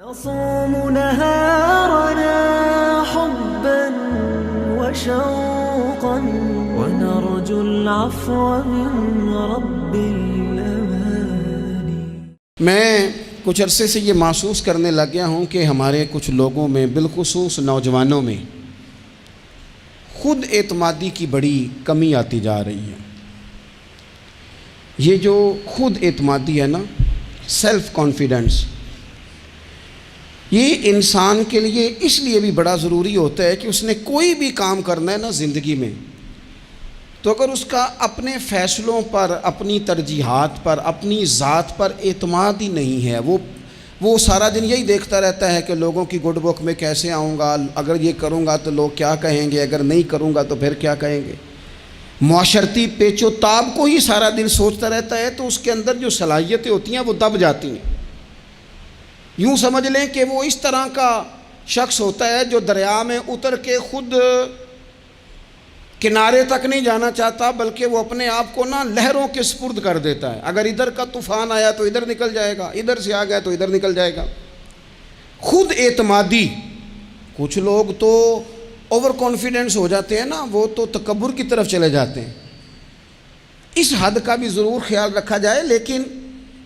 نصوم نهارنا حبا وشوقا ونرجو العفو من رب الأماني. میں کچھ عرصے سے یہ محسوس کرنے لگ گیا ہوں کہ ہمارے کچھ لوگوں میں بالخصوص نوجوانوں میں خود اعتمادی کی بڑی کمی آتی جا رہی ہے. یہ جو خود اعتمادی ہے نا، سیلف کانفیڈنس، یہ انسان کے لیے اس لیے بھی بڑا ضروری ہوتا ہے کہ اس نے کوئی بھی کام کرنا ہے نا زندگی میں، تو اگر اس کا اپنے فیصلوں پر، اپنی ترجیحات پر، اپنی ذات پر اعتماد ہی نہیں ہے، وہ سارا دن یہی دیکھتا رہتا ہے کہ لوگوں کی گڈ بک میں کیسے آؤں گا، اگر یہ کروں گا تو لوگ کیا کہیں گے، اگر نہیں کروں گا تو پھر کیا کہیں گے، معاشرتی پیچ و تاب کو ہی سارا دن سوچتا رہتا ہے، تو اس کے اندر جو صلاحیتیں ہوتی ہیں وہ دب جاتی ہیں. یوں سمجھ لیں کہ وہ اس طرح کا شخص ہوتا ہے جو دریا میں اتر کے خود کنارے تک نہیں جانا چاہتا، بلکہ وہ اپنے آپ کو نا لہروں کے سپرد کر دیتا ہے. اگر ادھر کا طوفان آیا تو ادھر نکل جائے گا، ادھر سے آ گیا تو ادھر نکل جائے گا. خود اعتمادی، کچھ لوگ تو اوور کانفیڈنس ہو جاتے ہیں نا، وہ تو تکبر کی طرف چلے جاتے ہیں. اس حد کا بھی ضرور خیال رکھا جائے، لیکن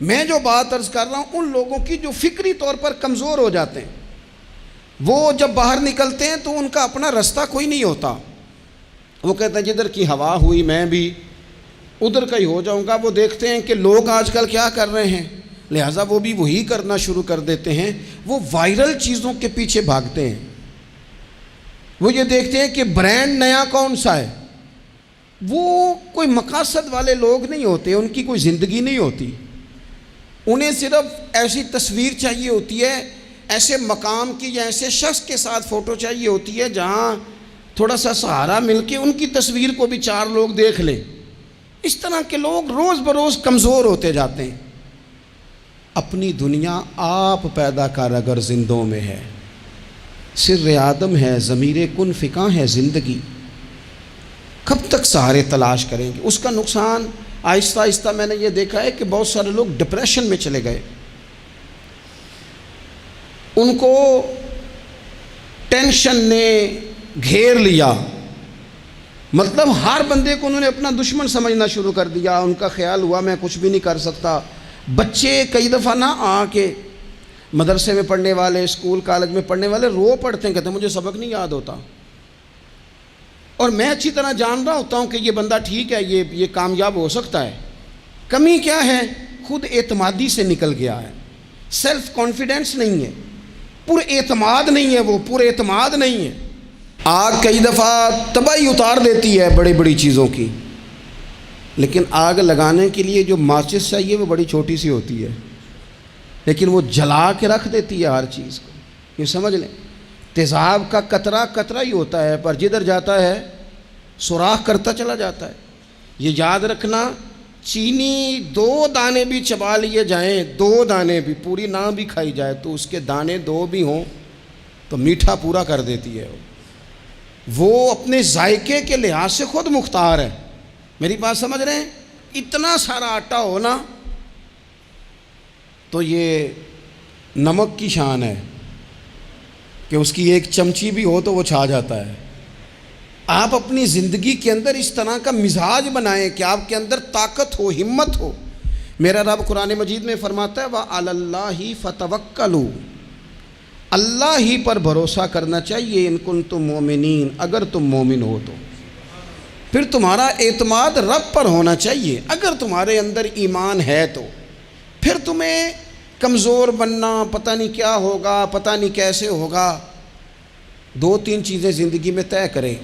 میں جو بات عرض کر رہا ہوں ان لوگوں کی جو فکری طور پر کمزور ہو جاتے ہیں، وہ جب باہر نکلتے ہیں تو ان کا اپنا رستہ کوئی نہیں ہوتا. وہ کہتے ہیں جدھر کی ہوا ہوئی میں بھی ادھر کا ہی ہو جاؤں گا. وہ دیکھتے ہیں کہ لوگ آج کل کیا کر رہے ہیں، لہٰذا وہ بھی وہی کرنا شروع کر دیتے ہیں. وہ وائرل چیزوں کے پیچھے بھاگتے ہیں. وہ یہ دیکھتے ہیں کہ برانڈ نیا کون سا ہے. وہ کوئی مقاصد والے لوگ نہیں ہوتے، ان کی کوئی زندگی نہیں ہوتی. انہیں صرف ایسی تصویر چاہیے ہوتی ہے، ایسے مقام کی یا ایسے شخص کے ساتھ فوٹو چاہیے ہوتی ہے جہاں تھوڑا سا سہارا مل کے ان کی تصویر کو بھی چار لوگ دیکھ لیں. اس طرح کے لوگ روز بروز کمزور ہوتے جاتے ہیں. اپنی دنیا آپ پیدا کر اگر زندوں میں ہے، سر آدم ہے، ضمیر کن فکاں ہے زندگی، کب تک سہارے تلاش کریں گے. اس کا نقصان آہستہ آہستہ میں نے یہ دیکھا ہے کہ بہت سارے لوگ ڈپریشن میں چلے گئے. ان کو ٹینشن نے گھیر لیا، مطلب ہر بندے کو انہوں نے اپنا دشمن سمجھنا شروع کر دیا. ان کا خیال ہوا میں کچھ بھی نہیں کر سکتا. بچے کئی دفعہ نہ آ کے مدرسے میں پڑھنے والے، اسکول کالج میں پڑھنے والے رو پڑھتے ہیں، کہتے ہیں مجھے سبق نہیں یاد ہوتا. اور میں اچھی طرح جان رہا ہوتا ہوں کہ یہ بندہ ٹھیک ہے، یہ کامیاب ہو سکتا ہے. کمی کیا ہے؟ خود اعتمادی سے نکل گیا ہے. سیلف کانفیڈنس نہیں ہے، پر اعتماد نہیں ہے، وہ پر اعتماد نہیں ہے. آگ کئی دفعہ تباہی اتار دیتی ہے بڑی بڑی چیزوں کی، لیکن آگ لگانے کے لیے جو ماچس چاہیے وہ بڑی چھوٹی سی ہوتی ہے، لیکن وہ جلا کے رکھ دیتی ہے ہر چیز کو. یہ سمجھ لیں تیزاب کا قطرہ قطرہ ہی ہوتا ہے، پر جدھر جاتا ہے سوراخ کرتا چلا جاتا ہے. یہ یاد رکھنا، چینی 2 دانے بھی چبا لیے جائیں، 2 دانے بھی، پوری نہ بھی کھائی جائے تو اس کے دانے 2 بھی ہوں تو میٹھا پورا کر دیتی ہے. وہ اپنے ذائقے کے لحاظ سے خود مختار ہے. میری بات سمجھ رہے ہیں؟ اتنا سارا آٹا ہونا تو یہ نمک کی شان ہے کہ اس کی 1 چمچی بھی ہو تو وہ چھا جاتا ہے. آپ اپنی زندگی کے اندر اس طرح کا مزاج بنائیں کہ آپ کے اندر طاقت ہو، ہمت ہو. میرا رب قرآن مجید میں فرماتا ہے وَعَلَى اللَّهِ فَتَوَكَّلُوا، اللہ ہی پر بھروسہ کرنا چاہیے. ان کنتم مومنین، اگر تم مومن ہو تو. پھر تمہارا اعتماد رب پر ہونا چاہیے. اگر تمہارے اندر ایمان ہے تو پھر تمہیں کمزور بننا، پتہ نہیں کیا ہوگا، پتہ نہیں کیسے ہوگا. 2-3 چیزیں زندگی میں طے کریں.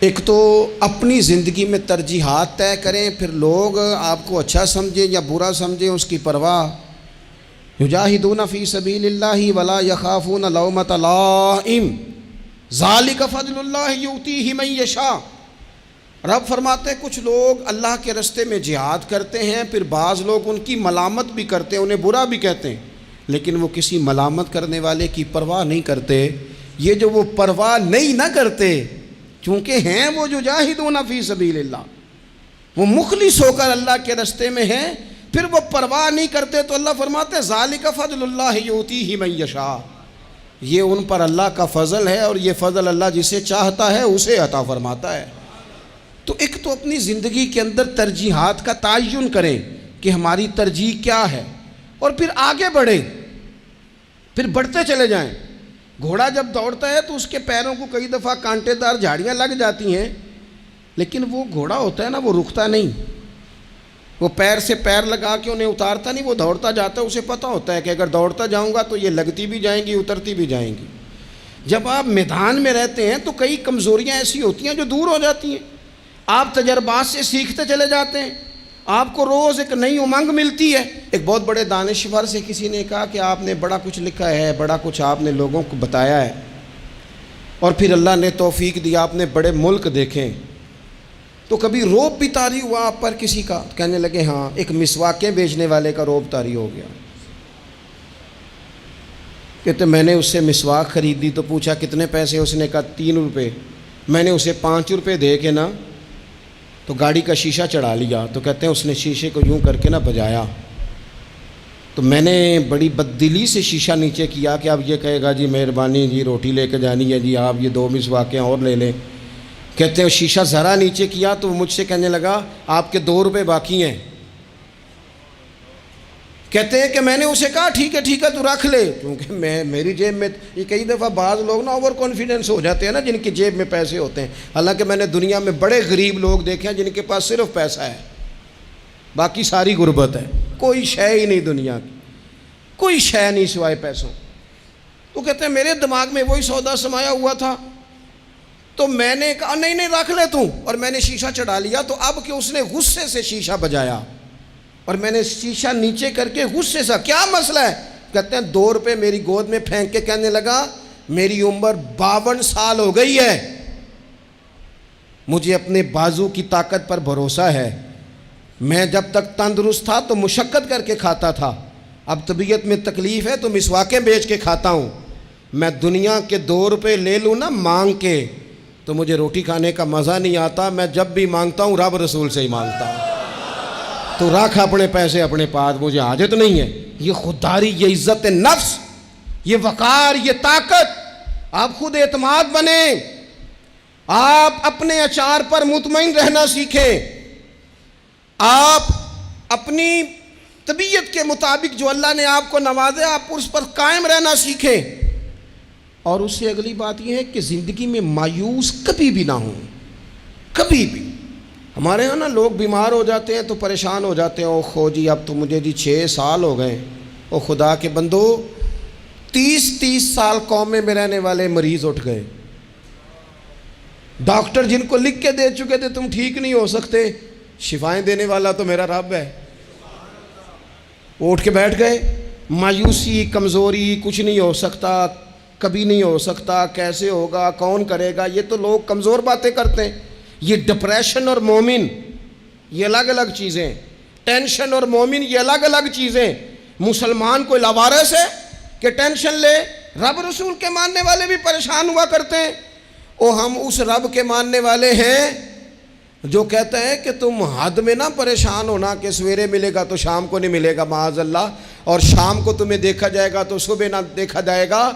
ایک تو اپنی زندگی میں ترجیحات طے کریں، پھر لوگ آپ کو اچھا سمجھیں یا برا سمجھیں اس کی پرواہ. یجاہدون فی سبیل اللہ ولا یخافون لومۃ لائم ذالک فضل اللہ یؤتیہ من یشاء. رب فرماتے ہیں کچھ لوگ اللہ کے راستے میں جہاد کرتے ہیں، پھر بعض لوگ ان کی ملامت بھی کرتے ہیں، انہیں برا بھی کہتے ہیں، لیکن وہ کسی ملامت کرنے والے کی پرواہ نہیں کرتے. یہ جو وہ پرواہ نہیں نہ کرتے، چونکہ ہیں وہ جو جاہدون فی سبیل اللہ، وہ مخلص ہو کر اللہ کے راستے میں ہیں، پھر وہ پرواہ نہیں کرتے تو اللہ فرماتے ہیں ذالک فضل اللہ یؤتیہ من یشاء، یہ ان پر اللہ کا فضل ہے اور یہ فضل اللہ جسے چاہتا ہے اسے عطا فرماتا ہے۔ تو ایک تو اپنی زندگی کے اندر ترجیحات کا تعین کریں کہ ہماری ترجیح کیا ہے، اور پھر آگے بڑھیں، پھر بڑھتے چلے جائیں۔ گھوڑا جب دوڑتا ہے تو اس کے پیروں کو کئی دفعہ کانٹے دار جھاڑیاں لگ جاتی ہیں، لیکن وہ گھوڑا ہوتا ہے نا، وہ رکتا نہیں، وہ پیر سے پیر لگا کے انہیں اتارتا نہیں، وہ دوڑتا جاتا ہے۔ اسے پتہ ہوتا ہے کہ اگر دوڑتا جاؤں گا تو یہ لگتی بھی جائیں گی، اترتی بھی جائیں گی۔ جب آپ میدان میں رہتے ہیں تو کئی کمزوریاں ایسی ہوتی ہیں جو دور ہو جاتی ہیں، آپ تجربات سے سیکھتے چلے جاتے ہیں، آپ کو روز ایک نئی امنگ ملتی ہے۔ ایک بہت بڑے دانشور سے کسی نے کہا کہ آپ نے بڑا کچھ لکھا ہے، بڑا کچھ آپ نے لوگوں کو بتایا ہے، اور پھر اللہ نے توفیق دیا، آپ نے بڑے ملک دیکھیں، تو کبھی روب بھی طاری ہوا آپ پر کسی کا؟ کہنے لگے ہاں، ایک مسواکیں بیچنے والے کا روب طاری ہو گیا۔ کہتے میں نے اس سے مسواک خریدی تو پوچھا کتنے پیسے، اس نے کہا 3 روپے۔ میں نے اسے 5 روپے دے کے نا تو گاڑی کا شیشہ چڑھا لیا، تو کہتے ہیں اس نے شیشے کو یوں کر کے نا بجایا، تو میں نے بڑی بددلی سے شیشہ نیچے کیا کہ اب یہ کہے گا جی مہربانی جی روٹی لے کے جانی ہے جی، آپ یہ 2 مسواکیں اور لے لیں۔ کہتے ہیں شیشہ ذرا نیچے کیا تو وہ مجھ سے کہنے لگا آپ کے 2 روپے باقی ہیں۔ کہتے ہیں کہ میں نے اسے کہا ٹھیک ہے تو رکھ لے، کیونکہ میری جیب میں، یہ کئی دفعہ بعض لوگ نا اوور کانفیڈنس ہو جاتے ہیں نا، جن کی جیب میں پیسے ہوتے ہیں۔ حالانکہ میں نے دنیا میں بڑے غریب لوگ دیکھے ہیں جن کے پاس صرف پیسہ ہے، باقی ساری غربت ہے، کوئی شے ہی نہیں دنیا کی، کوئی شے نہیں سوائے پیسوں۔ تو کہتے ہیں میرے دماغ میں وہی سودا سمایا ہوا تھا، تو میں نے کہا نہیں رکھ لے تو، اور میں نے شیشہ چڑھا لیا۔ تو اب کہ اس نے غصے سے شیشہ بجایا اور میں نے شیشہ نیچے کر کے غصے سے، کیا مسئلہ ہے؟ کہتے ہیں 2 روپے میری گود میں پھینک کے کہنے لگا میری عمر 52 سال ہو گئی ہے، مجھے اپنے بازو کی طاقت پر بھروسہ ہے، میں جب تک تندرست تھا تو مشقت کر کے کھاتا تھا، اب طبیعت میں تکلیف ہے تو مسواکیں بیچ کے کھاتا ہوں، میں دنیا کے 2 روپے لے لوں نا مانگ کے تو مجھے روٹی کھانے کا مزہ نہیں آتا، میں جب بھی مانگتا ہوں رب رسول سے ہی مانگتا ہوں، تو رکھ اپنے پیسے اپنے پاس، مجھے حاجت نہیں ہے۔ یہ خودداری، یہ عزت نفس، یہ وقار، یہ طاقت، آپ خود اعتماد بنیں، آپ اپنے اچار پر مطمئن رہنا سیکھیں، آپ اپنی طبیعت کے مطابق جو اللہ نے آپ کو نوازے آپ اس پر قائم رہنا سیکھیں۔ اور اس سے اگلی بات یہ ہے کہ زندگی میں مایوس کبھی بھی نہ ہوں، کبھی بھی۔ ہمارے ہاں نا لوگ بیمار ہو جاتے ہیں تو پریشان ہو جاتے ہیں، او خو جی اب تو مجھے جی 6 سال ہو گئے، او خدا کے بندو 30 سال قومے میں رہنے والے مریض اٹھ گئے، ڈاکٹر جن کو لکھ کے دے چکے تھے تم ٹھیک نہیں ہو سکتے، شفائیں دینے والا تو میرا رب ہے، وہ اٹھ کے بیٹھ گئے۔ مایوسی، کمزوری، کچھ نہیں ہو سکتا، کبھی نہیں ہو سکتا، کیسے ہوگا، کون کرے گا، یہ تو لوگ کمزور باتیں کرتے ہیں۔ یہ ڈپریشن اور مومن یہ الگ الگ چیزیں، ٹینشن اور مومن یہ الگ الگ چیزیں۔ مسلمان کوئی لاوارث ہے کہ ٹینشن لے؟ رب رسول کے ماننے والے بھی پریشان ہوا کرتے ہیں، اور ہم اس رب کے ماننے والے ہیں جو کہتا ہے کہ تم حد میں نہ پریشان ہونا کہ سویرے ملے گا تو شام کو نہیں ملے گا معاذ اللہ، اور شام کو تمہیں دیکھا جائے گا تو صبح نہ دیکھا جائے گا۔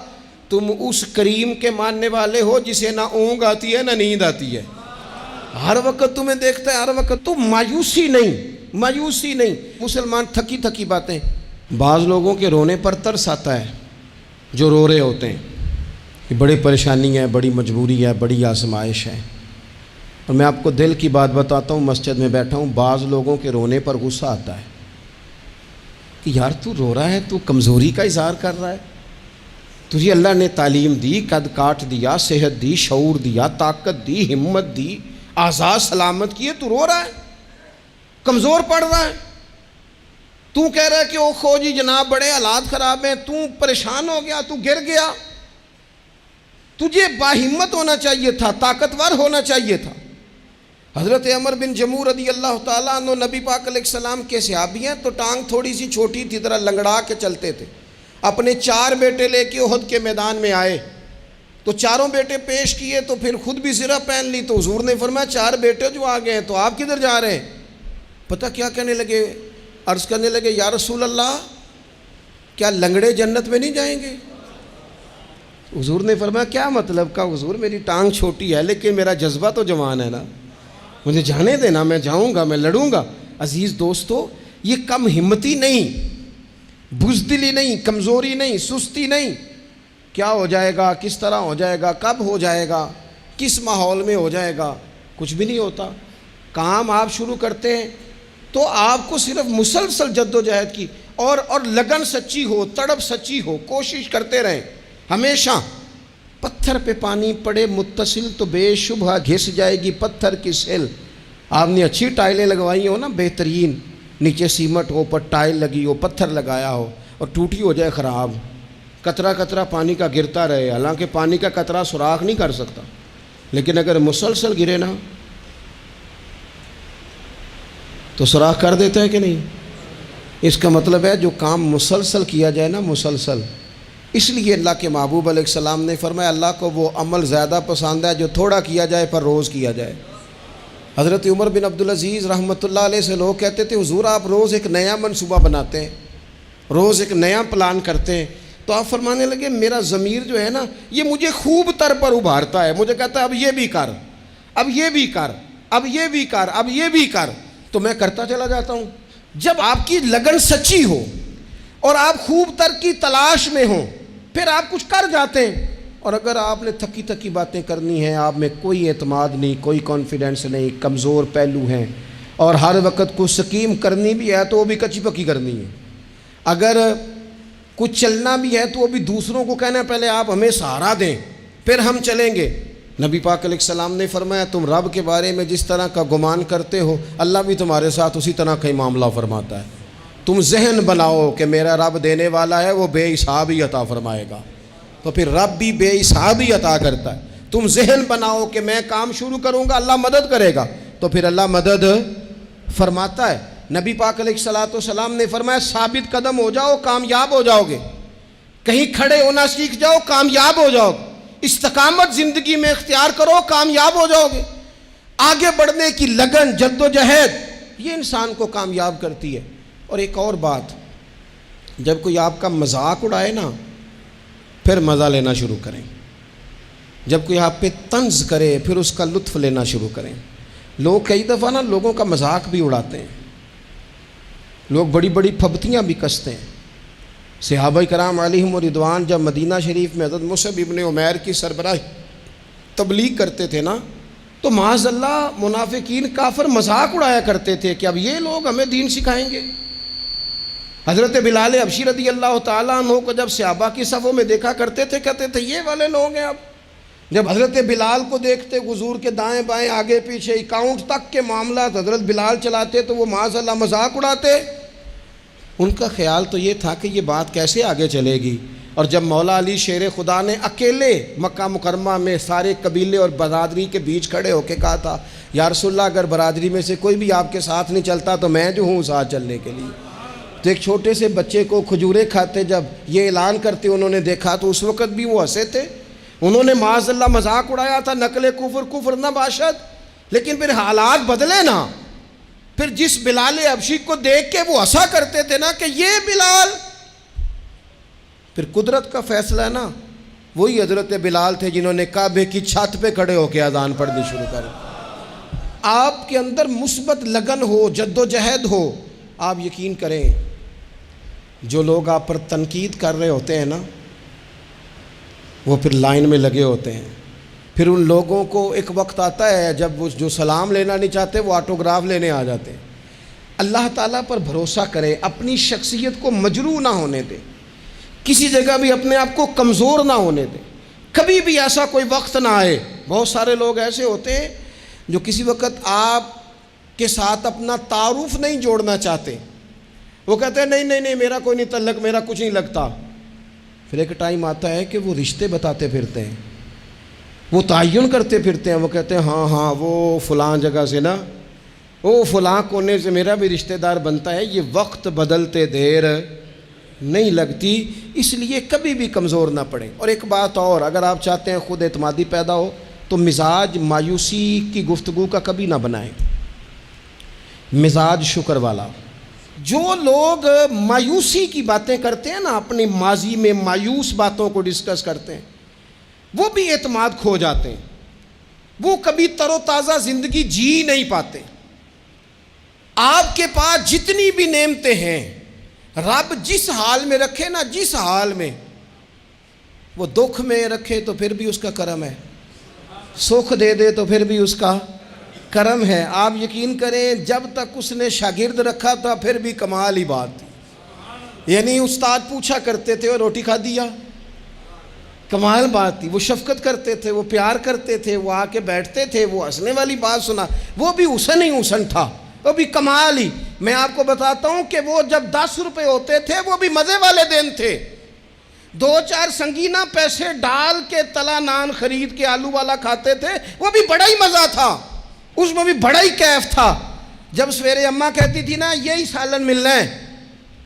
تم اس کریم کے ماننے والے ہو جسے نہ اونگ آتی ہے نہ نیند آتی ہے، ہر وقت تمہیں دیکھتا ہے، ہر وقت۔ تو مایوسی نہیں۔ مسلمان تھکی تھکی باتیں، بعض لوگوں کے رونے پر ترس آتا ہے جو رو رہے ہوتے ہیں کہ بڑی پریشانی ہے، بڑی مجبوری ہے، بڑی آزمائش ہے۔ اور میں آپ کو دل کی بات بتاتا ہوں، مسجد میں بیٹھا ہوں، بعض لوگوں کے رونے پر غصہ آتا ہے کہ یار تو رو رہا ہے، تو کمزوری کا اظہار کر رہا ہے، تجھے اللہ نے تعلیم دی، قد کاٹ دیا، صحت دی، شعور دیا، طاقت دی، ہمت دی، آزاد سلامت کیے، تو رو رہا ہے، کمزور پڑ رہا ہے، تو کہہ رہا ہے کہ او خو جی جناب بڑے حالات خراب ہیں، تو پریشان ہو گیا، تو گر گیا۔ تجھے باہمت ہونا چاہیے تھا، طاقتور ہونا چاہیے تھا۔ حضرت عمر بن جموح رضی اللہ تعالیٰ عنہ نبی پاک علیہ السلام کے صحابی ہیں، تو ٹانگ تھوڑی سی چھوٹی تھی، ذرا لنگڑا کے چلتے تھے، اپنے 4 بیٹے لے کے احد کے میدان میں آئے، تو چاروں بیٹے پیش کیے، تو پھر خود بھی زرہ پہن لی، تو حضور نے فرمایا 4 بیٹے جو آ گئے ہیں تو آپ کدھر جا رہے ہیں؟ پتہ کیا کہنے لگے؟ عرض کرنے لگے یا رسول اللہ کیا لنگڑے جنت میں نہیں جائیں گے؟ حضور نے فرمایا کیا مطلب کا حضور، میری ٹانگ چھوٹی ہے لیکن میرا جذبہ تو جوان ہے نا، مجھے جانے دینا، میں جاؤں گا، میں لڑوں گا۔ عزیز دوستو، یہ کم ہمتی نہیں، بزدلی نہیں، کمزوری نہیں، سستی نہیں۔ کیا ہو جائے گا، کس طرح ہو جائے گا، کب ہو جائے گا، کس ماحول میں ہو جائے گا، کچھ بھی نہیں ہوتا۔ کام آپ شروع کرتے ہیں تو آپ کو صرف مسلسل جد و جہد کی اور لگن سچی ہو، تڑپ سچی ہو، کوشش کرتے رہیں ہمیشہ۔ پتھر پہ پانی پڑے متصل تو بے شبہ گھس جائے گی پتھر کی سیل۔ آپ نے اچھی ٹائلیں لگوائی ہو نا، بہترین، نیچے سیمٹ ہو، اوپر ٹائل لگی ہو، پتھر لگایا ہو، اور ٹوٹی ہو جائے خراب، قطرہ قطرہ پانی کا گرتا رہے، حالانکہ پانی کا قطرہ سوراخ نہیں کر سکتا، لیکن اگر مسلسل گرے نا تو سوراخ کر دیتا ہے کہ نہیں؟ اس کا مطلب ہے جو کام مسلسل کیا جائے نا، مسلسل۔ اس لیے اللہ کے محبوب علیہ السلام نے فرمایا اللہ کو وہ عمل زیادہ پسند ہے جو تھوڑا کیا جائے پر روز کیا جائے۔ حضرت عمر بن عبدالعزیز رحمۃ اللہ علیہ سے لوگ کہتے تھے حضور آپ روز ایک نیا منصوبہ بناتے ہیں، روز ایک نیا پلان کرتے ہیں، تو آپ فرمانے لگے میرا ضمیر جو ہے نا یہ مجھے خوب تر پر ابھارتا ہے، مجھے کہتا ہے اب یہ بھی کر، اب یہ بھی کر، اب یہ بھی کر، اب یہ بھی کر، تو میں کرتا چلا جاتا ہوں۔ جب آپ کی لگن سچی ہو اور آپ خوب تر کی تلاش میں ہوں پھر آپ کچھ کر جاتے ہیں، اور اگر آپ نے تھکی تھکی باتیں کرنی ہیں، آپ میں کوئی اعتماد نہیں، کوئی کانفیڈنس نہیں، کمزور پہلو ہیں، اور ہر وقت کچھ سکیم کرنی بھی ہے تو وہ بھی کچی پکی کرنی ہے، اگر کچھ چلنا بھی ہے تو وہ بھی دوسروں کو کہنا ہے پہلے آپ ہمیں سہارا دیں پھر ہم چلیں گے۔ نبی پاک علیہ السلام نے فرمایا تم رب کے بارے میں جس طرح کا گمان کرتے ہو اللہ بھی تمہارے ساتھ اسی طرح کا ہی معاملہ فرماتا ہے۔ تم ذہن بناؤ کہ میرا رب دینے والا ہے، وہ بے حساب ہی عطا فرمائے گا، تو پھر رب بھی بے حساب ہی عطا کرتا ہے۔ تم ذہن بناؤ کہ میں کام شروع کروں گا اللہ مدد کرے گا، تو پھر اللہ مدد فرماتا ہے۔ نبی پاک علیہ السلام نے فرمایا ثابت قدم ہو جاؤ کامیاب ہو جاؤ گے، کہیں کھڑے ہونا سیکھ جاؤ کامیاب ہو جاؤ گے، استقامت زندگی میں اختیار کرو کامیاب ہو جاؤ گے۔ آگے بڑھنے کی لگن، جد و جہد، یہ انسان کو کامیاب کرتی ہے۔ اور ایک اور بات، جب کوئی آپ کا مذاق اڑائے نا پھر مزہ لینا شروع کریں، جب کوئی آپ پہ طنز کرے پھر اس کا لطف لینا شروع کریں۔ لوگ کئی دفعہ نا لوگوں کا مذاق بھی اڑاتے ہیں، لوگ بڑی بڑی پھبتیاں بھی کستے ہیں۔ صحابہ کرام علیہم رضوان جب مدینہ شریف میں حضرت مصعب ابن عمیر کی سربراہی تبلیغ کرتے تھے نا تو معاذ اللہ منافقین کافر مذاق اڑایا کرتے تھے کہ اب یہ لوگ ہمیں دین سکھائیں گے۔ حضرت بلال حبشی رضی اللہ تعالیٰ عنہ کو جب صحابہ کی صفوں میں دیکھا کرتے تھے کہتے تھے یہ والے لوگ ہیں۔ اب جب حضرت بلال کو دیکھتے حضور کے دائیں بائیں آگے پیچھے اکاؤنٹ تک کے معاملات حضرت بلال چلاتے تو وہ معاذ اللہ مذاق اڑاتے۔ ان کا خیال تو یہ تھا کہ یہ بات کیسے آگے چلے گی، اور جب مولا علی شیر خدا نے اکیلے مکہ مکرمہ میں سارے قبیلے اور برادری کے بیچ کھڑے ہو کے کہا تھا یا رسول اللہ اگر برادری میں سے کوئی بھی آپ کے ساتھ نہیں چلتا تو میں جو ہوں ساتھ چلنے کے لیے، تو ایک چھوٹے سے بچے کو کھجورے کھاتے جب یہ اعلان کرتے انہوں نے دیکھا تو اس وقت بھی وہ ہنسے تھے، انہوں نے معاذ اللہ مذاق اڑایا تھا، نقل کفر کفر نہ باشد، لیکن پھر حالات بدلے نا، پھر جس بلال حبشی کو دیکھ کے وہ ہنسا کرتے تھے نا کہ یہ بلال، پھر قدرت کا فیصلہ ہے نا، وہی حضرت بلال تھے جنہوں نے کعبے کی چھت پہ کھڑے ہو کے اذان پڑھنی شروع کر۔ آپ کے اندر مثبت لگن ہو، جد و جہد ہو، آپ یقین کریں جو لوگ آپ پر تنقید کر رہے ہوتے ہیں نا وہ پھر لائن میں لگے ہوتے ہیں، پھر ان لوگوں کو ایک وقت آتا ہے جب وہ جو سلام لینا نہیں چاہتے وہ آٹوگراف لینے آ جاتے ہیں۔ اللہ تعالیٰ پر بھروسہ کریں، اپنی شخصیت کو مجروح نہ ہونے دیں، کسی جگہ بھی اپنے آپ کو کمزور نہ ہونے دیں، کبھی بھی ایسا کوئی وقت نہ آئے۔ بہت سارے لوگ ایسے ہوتے ہیں جو کسی وقت آپ کے ساتھ اپنا تعارف نہیں جوڑنا چاہتے، وہ کہتے ہیں نہیں نہیں نہیں میرا کوئی نہیں تعلق، میرا کچھ نہیں لگتا، پھر ایک ٹائم آتا ہے کہ وہ رشتے بتاتے پھرتے ہیں، وہ تعین کرتے پھرتے ہیں، وہ کہتے ہیں ہاں ہاں وہ فلاں جگہ سے نا، وہ فلاں کونے سے میرا بھی رشتہ دار بنتا ہے۔ یہ وقت بدلتے دیر نہیں لگتی، اس لیے کبھی بھی کمزور نہ پڑیں۔ اور ایک بات اور، اگر آپ چاہتے ہیں خود اعتمادی پیدا ہو تو مزاج مایوسی کی گفتگو کا کبھی نہ بنائیں، مزاج شکر والا، جو لوگ مایوسی کی باتیں کرتے ہیں نا، اپنی ماضی میں مایوس باتوں کو ڈسکس کرتے ہیں، وہ بھی اعتماد کھو جاتے ہیں، وہ کبھی تر و تازہ زندگی جی نہیں پاتے۔ آپ کے پاس جتنی بھی نعمتیں ہیں، رب جس حال میں رکھے نا، جس حال میں، وہ دکھ میں رکھے تو پھر بھی اس کا کرم ہے، سکھ دے دے تو پھر بھی اس کا کرم ہے۔ آپ یقین کریں، جب تک اس نے شاگرد رکھا تھا پھر بھی کمال ہی بات تھی۔ یعنی استاد پوچھا کرتے تھے اور روٹی کھا دیا، کمال بات تھی۔ وہ شفقت کرتے تھے، وہ پیار کرتے تھے، وہ آ کے بیٹھتے تھے، وہ ہنسنے والی بات سنا، وہ بھی حسن ہی حسن تھا، وہ بھی کمال ہی۔ میں آپ کو بتاتا ہوں کہ وہ جب 10 روپے ہوتے تھے وہ بھی مزے والے دن تھے۔ 2-4 سنگینہ پیسے ڈال کے تلا نان خرید کے آلو والا کھاتے تھے، وہ بھی بڑا ہی مزہ تھا، اس میں بھی بڑا ہی کیف تھا۔ جب سویرے اماں کہتی تھی نا یہی سالن ملنا ہے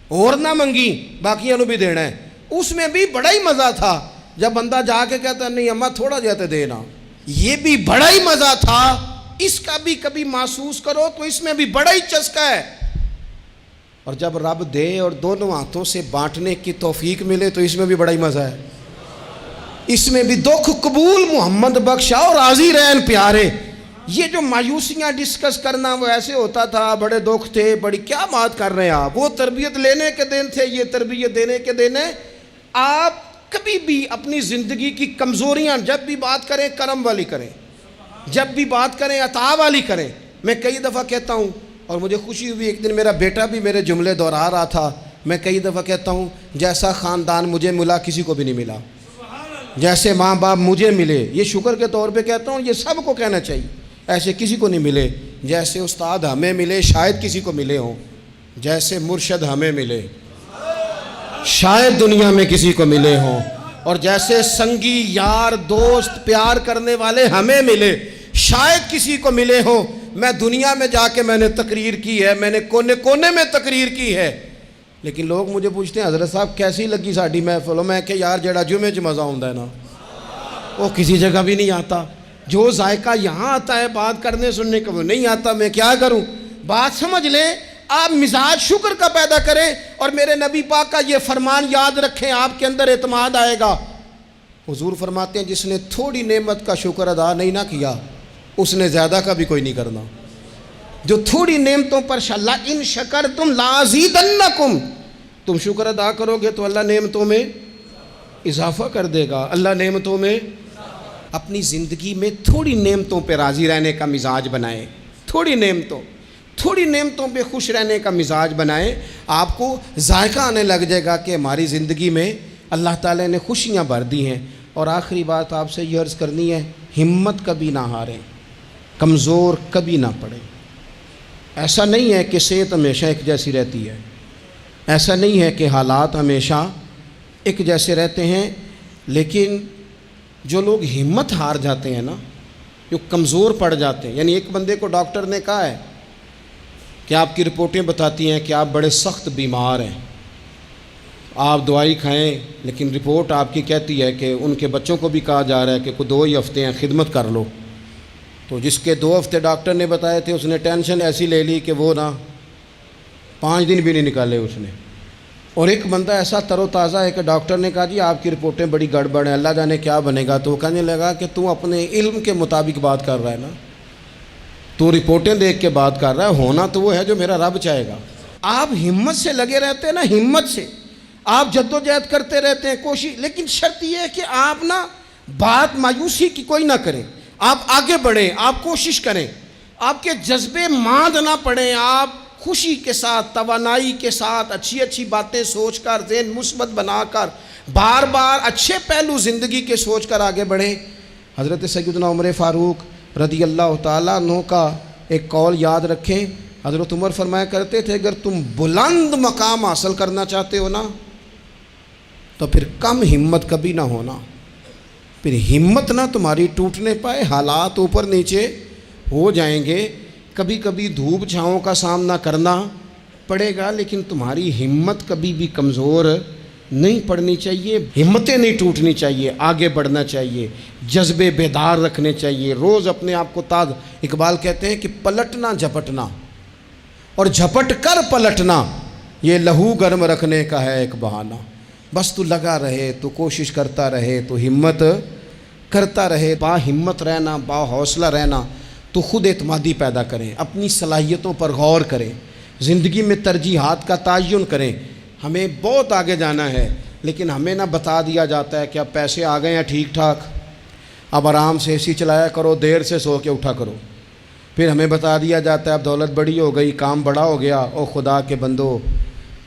اور نہ منگی باقیوں بھی دینا ہے، اس میں بھی بڑا ہی مزہ تھا۔ جب بندہ جا کے کہتا نہیں اماں تھوڑا جاتے دینا، یہ بھی بڑا ہی مزہ تھا۔ اس کا بھی کبھی محسوس کرو تو اس میں بھی بڑا ہی چسکا ہے۔ اور جب رب دے اور دونوں ہاتھوں سے بانٹنے کی توفیق ملے تو اس میں بھی بڑا ہی مزہ ہے۔ اس میں بھی دکھ قبول محمد بخشا اور راضی رہن پیارے۔ یہ جو مایوسیاں ڈسکس کرنا، وہ ایسے ہوتا تھا بڑے دکھ تھے، بڑی کیا بات کر رہے ہیں آپ، وہ تربیت لینے کے دن تھے، یہ تربیت دینے کے دن ہے۔ آپ کبھی بھی اپنی زندگی کی کمزوریاں جب بھی بات کریں کرم والی کریں، جب بھی بات کریں عطا والی کریں۔ میں کئی دفعہ کہتا ہوں، اور مجھے خوشی ہوئی ایک دن میرا بیٹا بھی میرے جملے دہرا رہا تھا، میں کئی دفعہ کہتا ہوں جیسا خاندان مجھے ملا کسی کو بھی نہیں ملا، جیسے ماں باپ مجھے ملے، یہ شکر کے طور پہ کہتا ہوں، یہ سب کو کہنا چاہیے، ایسے کسی کو نہیں ملے۔ جیسے استاد ہمیں ملے شاید کسی کو ملے ہوں، جیسے مرشد ہمیں ملے شاید دنیا میں کسی کو ملے ہوں، اور جیسے سنگی یار دوست پیار کرنے والے ہمیں ملے شاید کسی کو ملے ہوں۔ میں دنیا میں جا کے میں نے تقریر کی ہے، میں نے کونے کونے میں تقریر کی ہے، لیکن لوگ مجھے پوچھتے ہیں حضرت صاحب کیسی لگی ساڈی محفل؟ میں کہ یار جڑا جمعے چ مزہ ہوندا ہے نا وہ کسی جگہ بھی نہیں آتا۔ جو ذائقہ یہاں آتا ہے بات کرنے سننے کا وہ نہیں آتا۔ میں کیا کروں؟ بات سمجھ لیں، آپ مزاج شکر کا پیدا کریں، اور میرے نبی پاک کا یہ فرمان یاد رکھیں، آپ کے اندر اعتماد آئے گا۔ حضور فرماتے ہیں جس نے تھوڑی نعمت کا شکر ادا نہیں نہ کیا اس نے زیادہ کا بھی کوئی نہیں کرنا۔ جو تھوڑی نعمتوں پر ان شکرتم لازیدنکم، تم شکر ادا کرو گے تو اللہ نعمتوں میں اضافہ کر دے گا، اللہ نعمتوں میں۔ اپنی زندگی میں تھوڑی نعمتوں پہ راضی رہنے کا مزاج بنائیں، تھوڑی نعمتوں پہ خوش رہنے کا مزاج بنائیں، آپ کو ذائقہ آنے لگ جائے گا کہ ہماری زندگی میں اللہ تعالیٰ نے خوشیاں بھر دی ہیں۔ اور آخری بات آپ سے یہ عرض کرنی ہے، ہمت کبھی نہ ہاریں، کمزور کبھی نہ پڑیں۔ ایسا نہیں ہے کہ صحت ہمیشہ ایک جیسی رہتی ہے، ایسا نہیں ہے کہ حالات ہمیشہ ایک جیسے رہتے ہیں، لیکن جو لوگ ہمت ہار جاتے ہیں نا، جو کمزور پڑ جاتے ہیں، یعنی ایک بندے کو ڈاکٹر نے کہا ہے کہ آپ کی رپورٹیں بتاتی ہیں کہ آپ بڑے سخت بیمار ہیں، آپ دوائی کھائیں، لیکن رپورٹ آپ کی کہتی ہے کہ ان کے بچوں کو بھی کہا جا رہا ہے کہ کوئی 2 ہی ہفتے ہیں خدمت کر لو۔ تو جس کے 2 ہفتے ڈاکٹر نے بتائے تھے اس نے ٹینشن ایسی لے لی کہ وہ نا 5 دن بھی نہیں نکالے اس نے۔ اور ایک بندہ ایسا تر و تازہ ہے کہ ڈاکٹر نے کہا جی آپ کی رپورٹیں بڑی گڑبڑ ہیں، اللہ جانے کیا بنے گا، تو وہ کہنے لگا کہ تو اپنے علم کے مطابق بات کر رہا ہے نا، تو رپورٹیں دیکھ کے بات کر رہا ہے، ہونا تو وہ ہے جو میرا رب چاہے گا۔ آپ ہمت سے لگے رہتے ہیں نا، ہمت سے آپ جدوجہد کرتے رہتے ہیں، کوشش، لیکن شرط یہ ہے کہ آپ نا بات مایوسی کی کوئی نہ کریں، آپ آگے بڑھیں، آپ کوشش کریں، آپ کے جذبے ماند نہ پڑیں، آپ خوشی کے ساتھ، توانائی کے ساتھ، اچھی اچھی باتیں سوچ کر، ذہن مثبت بنا کر، بار بار اچھے پہلو زندگی کے سوچ کر آگے بڑھیں۔ حضرت سیدنا عمر فاروق رضی اللہ تعالیٰ عنہ کا ایک قول یاد رکھیں۔ حضرت عمر فرمایا کرتے تھے اگر تم بلند مقام حاصل کرنا چاہتے ہو نا تو پھر کم ہمت کبھی نہ ہونا، پھر ہمت نہ تمہاری ٹوٹنے پائے، حالات اوپر نیچے ہو جائیں گے، کبھی کبھی دھوپ چھاؤں کا سامنا کرنا پڑے گا، لیکن تمہاری ہمت کبھی بھی کمزور نہیں پڑنی چاہیے، ہمتیں نہیں ٹوٹنی چاہیے، آگے بڑھنا چاہیے، جذبے بیدار رکھنے چاہیے، روز اپنے آپ کو تازہ۔ اقبال کہتے ہیں کہ پلٹنا جھپٹنا اور جھپٹ کر پلٹنا یہ لہو گرم رکھنے کا ہے ایک بہانہ۔ بس تو لگا رہے، تو کوشش کرتا رہے، تو ہمت کرتا رہے، با ہمت رہنا، با حوصلہ رہنا، تو خود اعتمادی پیدا کریں، اپنی صلاحیتوں پر غور کریں، زندگی میں ترجیحات کا تعین کریں۔ ہمیں بہت آگے جانا ہے، لیکن ہمیں نہ بتا دیا جاتا ہے کہ اب پیسے آ گئے ہیں ٹھیک ٹھاک، اب آرام سے اے سی چلایا کرو، دیر سے سو کے اٹھا کرو۔ پھر ہمیں بتا دیا جاتا ہے اب دولت بڑی ہو گئی، کام بڑا ہو گیا، او خدا کے بندو،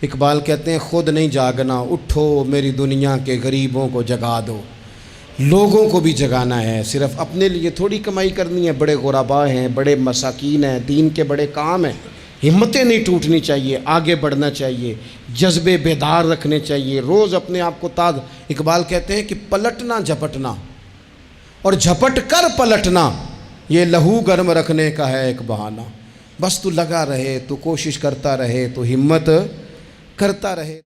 اقبال کہتے ہیں خود نہیں جاگنا، اٹھو میری دنیا کے غریبوں کو جگا دو۔ لوگوں کو بھی جگانا ہے، صرف اپنے لیے تھوڑی کمائی کرنی ہے۔ بڑے غرباء ہیں، بڑے مساکین ہیں، دین کے بڑے کام ہیں، ہمتیں نہیں ٹوٹنی چاہیے، آگے بڑھنا چاہیے، جذبے بیدار رکھنے چاہیے، روز اپنے آپ کو اقبال کہتے ہیں کہ پلٹنا جھپٹنا اور جھپٹ کر پلٹنا یہ لہو گرم رکھنے کا ہے ایک بہانہ۔ بس تو لگا رہے، تو کوشش کرتا رہے، تو ہمت کرتا رہے۔